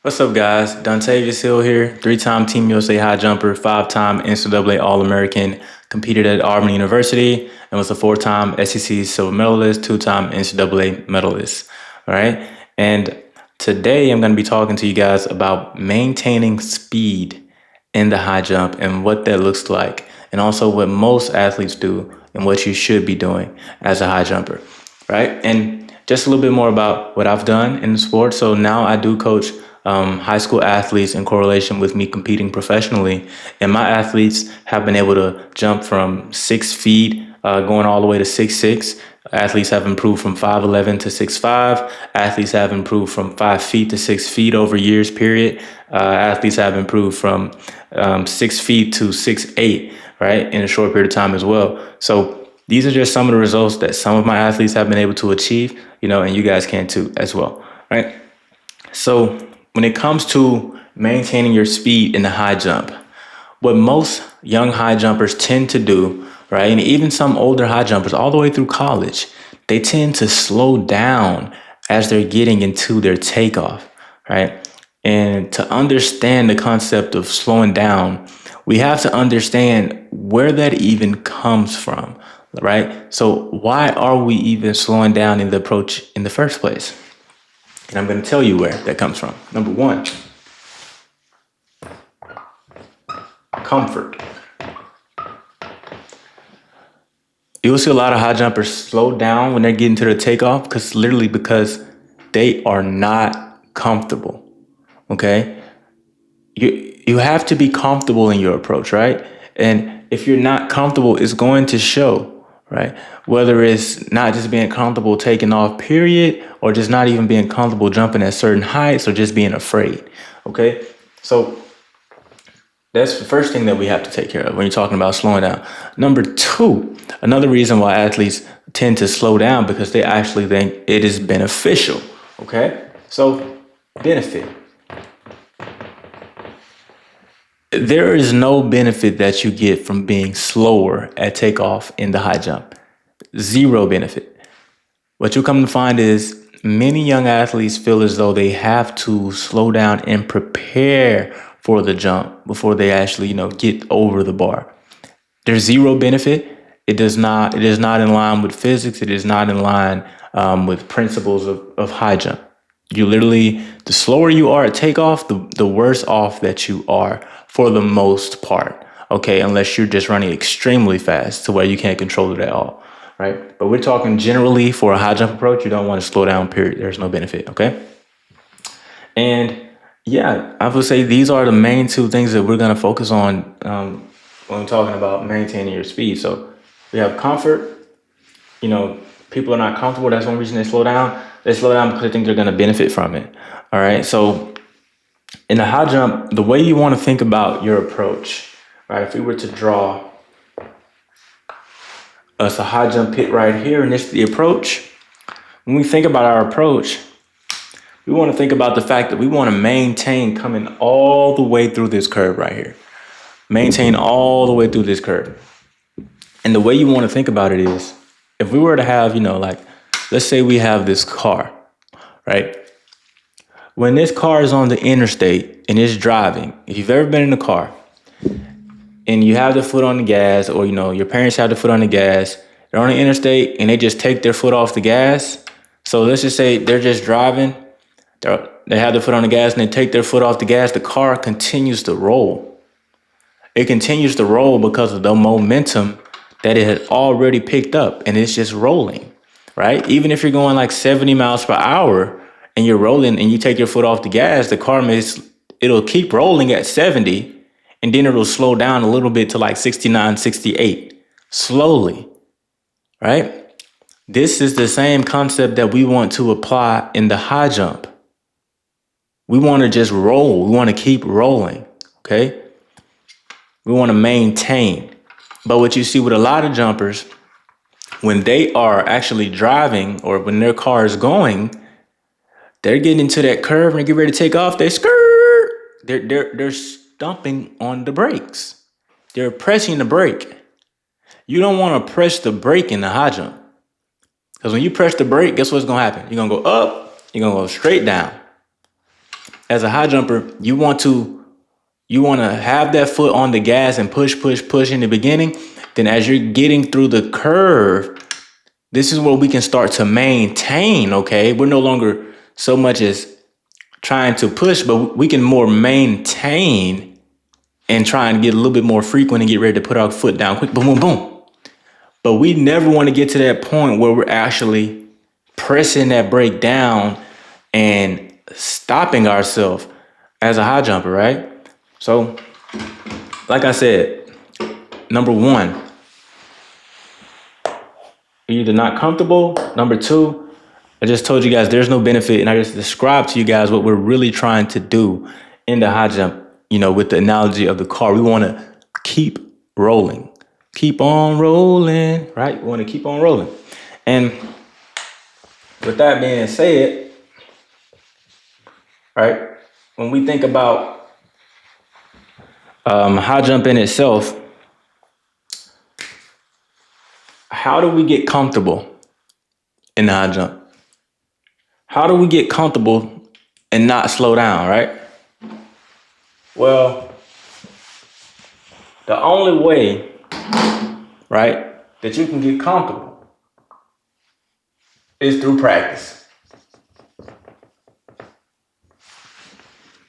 What's up, guys? Dontavious here, three-time Team USA high jumper, five-time NCAA All-American, competed at Auburn University, and was a four-time SEC Silver Medalist, two-time NCAA medalist. All right, and today I'm going to be talking to you guys about maintaining speed in the high jump and what that looks like, and also what most athletes do and what you should be doing as a high jumper. Right, and just a little bit more about what I've done in the sport. So now I do coach high school athletes in correlation with me competing professionally. And my athletes have been able to jump from 6 feet going all the way to 6'6". Athletes have improved from 5'11" to 6'5". Athletes have improved from 5 feet to 6 feet over years, period. Athletes have improved from 6 feet to 6'8", right, in a short period of time as well. So these are just some of the results that some of my athletes have been able to achieve, and you guys can too as well, right? So when it comes to maintaining your speed in the high jump, what most young high jumpers tend to do, right, and even some older high jumpers all the way through college, they tend to slow down as they're getting into their takeoff, right? And to understand the concept of slowing down, we have to understand where that even comes from, right? So why are we even slowing down in the approach in the first place? And I'm going to tell you where that comes from. Number one, comfort. You'll see a lot of high jumpers slow down when they're getting to the takeoff because they are not comfortable. Okay? You have to be comfortable in your approach, right? And if you're not comfortable, it's going to show, right? Whether it's not just being comfortable taking off, period, or just not even being comfortable jumping at certain heights or just being afraid. Okay? So that's the first thing that we have to take care of when you're talking about slowing down. Number two, another reason why athletes tend to slow down because they actually think it is beneficial. Okay? So, benefit. There is no benefit that you get from being slower at takeoff in the high jump. Zero benefit. What you'll come to find is many young athletes feel as though they have to slow down and prepare for the jump before they actually, get over the bar. There's zero benefit. It is not in line with physics. It is not in line with principles of high jump. You literally, the slower you are at takeoff, the worse off that you are for the most part. Okay, unless you're just running extremely fast to where you can't control it at all, right? But we're talking generally for a high jump approach, you don't want to slow down, period. There's no benefit, okay? And yeah, I would say these are the main two things that we're going to focus on when we're talking about maintaining your speed. So we have comfort. People are not comfortable. That's one reason they slow down. They slow down because they think they're going to benefit from it. All right. So in the high jump, the way you want to think about your approach, right? If we were to draw us a high jump pit right here, and this is the approach. When we think about our approach, we want to think about the fact that we want to maintain coming all the way through this curve right here. Maintain all the way through this curve. And the way you want to think about it is, if we were to have, let's say we have this car, right? When this car is on the interstate and it's driving, if you've ever been in a car and you have the foot on the gas, or, your parents have the foot on the gas, they're on the interstate and they just take their foot off the gas. So let's just say they're just driving, they have their foot on the gas and they take their foot off the gas, the car continues to roll. It continues to roll because of the momentum that it had already picked up, and it's just rolling, right? Even if you're going like 70 miles per hour and you're rolling and you take your foot off the gas, the car it'll keep rolling at 70, and then it'll slow down a little bit to like 69, 68, slowly, right? This is the same concept that we want to apply in the high jump. We want to just roll. We want to keep rolling, okay? We want to maintain. But what you see with a lot of jumpers, when they are actually driving or when their car is going, they're getting into that curve and they get ready to take off. They skirt. They're stomping on the brakes. They're pressing the brake. You don't want to press the brake in the high jump. Because when you press the brake, guess what's going to happen? You're going to go up. You're going to go straight down. as a high jumper, you want to have that foot on the gas and push in the beginning. Then as you're getting through the curve, this is where we can start to maintain, okay? We're no longer so much as trying to push, but we can more maintain and try and get a little bit more frequent and get ready to put our foot down quick, boom, boom, boom. But we never want to get to that point where we're actually pressing that brake down and stopping ourselves as a high jumper, right? So, like I said, number one, you're either not comfortable. Number two, I just told you guys there's no benefit, and I just described to you guys what we're really trying to do in the high jump, with the analogy of the car. We want to keep rolling. Keep on rolling, right? We want to keep on rolling. And with that being said, right, when we think about high jump in itself, how do we get comfortable in the high jump? How do we get comfortable and not slow down, right? Well, the only way, right, that you can get comfortable is through practice.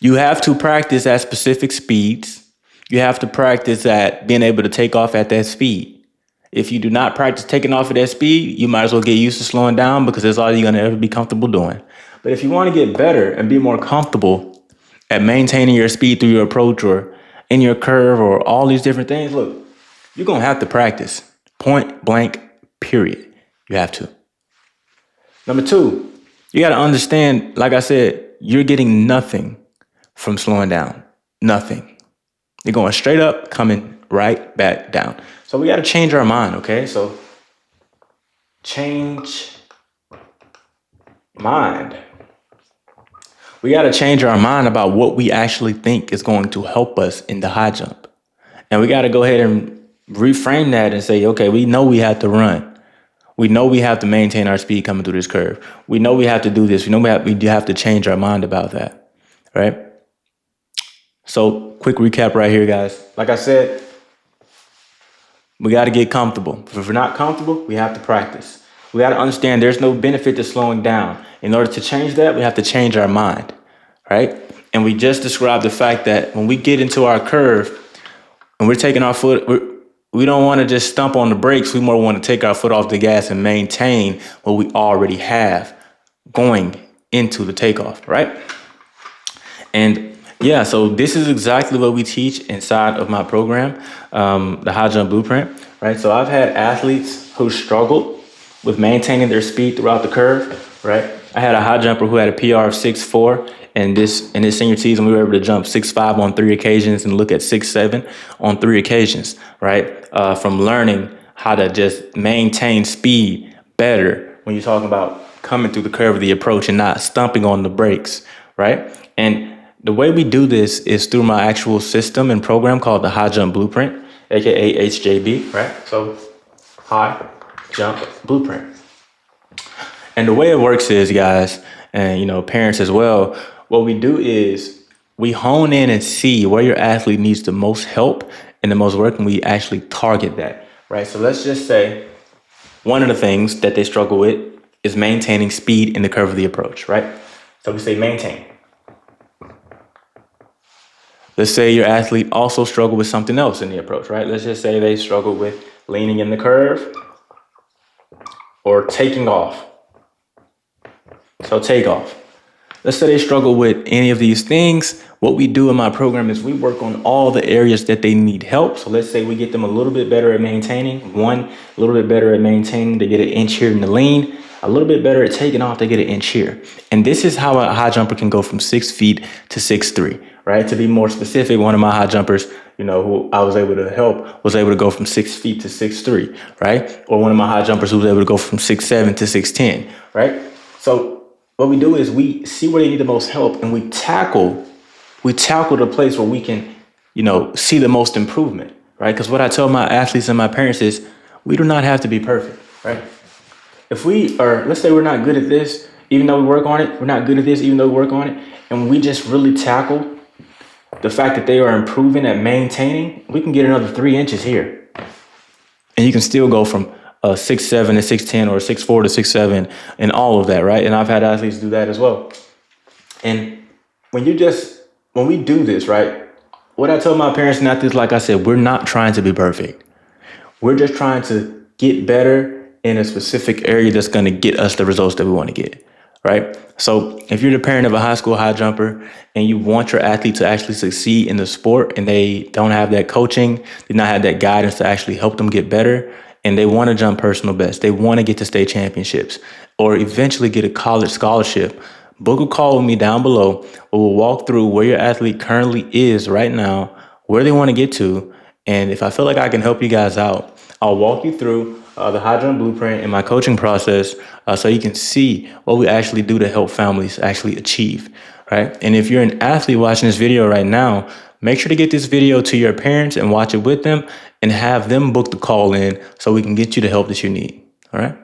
You have to practice at specific speeds. You have to practice at being able to take off at that speed. If you do not practice taking off at that speed, you might as well get used to slowing down, because that's all you're going to ever be comfortable doing. But if you want to get better and be more comfortable at maintaining your speed through your approach or in your curve or all these different things, look, you're going to have to practice. Point blank, period. You have to. Number two, you got to understand, like I said, you're getting nothing from slowing down. Nothing. You're going straight up, coming right back down. So we got to change our mind, okay? So change mind. We got to change our mind about what we actually think is going to help us in the high jump. And we got to go ahead and reframe that and say, okay, we know we have to run. We know we have to maintain our speed coming through this curve. We know we have to do this. We know we have to change our mind about that, right? So quick recap right here, guys. Like I said, we got to get comfortable. If we're not comfortable, we have to practice. We got to understand there's no benefit to slowing down. In order to change that, we have to change our mind, right? And we just described the fact that when we get into our curve and we're taking our foot, we don't want to just stump on the brakes. We more want to take our foot off the gas and maintain what we already have going into the takeoff, right? And yeah, so this is exactly what we teach inside of my program, the High Jump Blueprint, right? So I've had athletes who struggled with maintaining their speed throughout the curve, right? I had a high jumper who had a PR of 6'4", and in his senior season, we were able to jump 6'5" on 3 occasions and look at 6'7" on 3 occasions, right? From learning how to just maintain speed better when you're talking about coming through the curve of the approach and not stumping on the brakes, right? And the way we do this is through my actual system and program called the High Jump Blueprint, aka HJB, right? So High Jump Blueprint. And the way it works is, guys, and parents as well, what we do is we hone in and see where your athlete needs the most help and the most work, and we actually target that, right? So let's just say one of the things that they struggle with is maintaining speed in the curve of the approach, right? So we say maintain. Let's say your athlete also struggled with something else in the approach, right? Let's just say they struggle with leaning in the curve or taking off. So take off. Let's say they struggle with any of these things. What we do in my program is we work on all the areas that they need help. So let's say we get them a little bit better at maintaining. A little bit better at maintaining. They get an inch here in the lean. A little bit better at taking off. They get an inch here. And this is how a high jumper can go from 6 feet to 6'3", right? To be more specific, one of my high jumpers, who I was able to help, was able to go from 6 feet to 6'3", right? Or one of my high jumpers who was able to go from 6'7" to 6'10", right? So what we do is we see where they need the most help, and we tackle the place where we can, see the most improvement, right? Because what I tell my athletes and my parents is we do not have to be perfect, right? If we are, let's say we're not good at this Even though we work on it, we're not good at this, even though we work on it. And when we just really tackle the fact that they are improving at maintaining, we can get another 3 inches here. And you can still go from 6'7" to 6'10" or 6'4" to 6'7" and all of that, right? And I've had athletes do that as well. And when we do this, right? What I tell my parents and athletes, like I said, we're not trying to be perfect. We're just trying to get better in a specific area that's going to get us the results that we want to get, right? So if you're the parent of a high school high jumper and you want your athlete to actually succeed in the sport and they don't have that coaching, they not have that guidance to actually help them get better, and they want to jump personal best, they want to get to state championships or eventually get a college scholarship, book a call with me down below where we'll walk through where your athlete currently is right now, where they want to get to. And if I feel like I can help you guys out, I'll walk you through the high jump blueprint and my coaching process so you can see what we actually do to help families actually achieve, right? And if you're an athlete watching this video right now, make sure to get this video to your parents and watch it with them and have them book the call in so we can get you the help that you need, all right?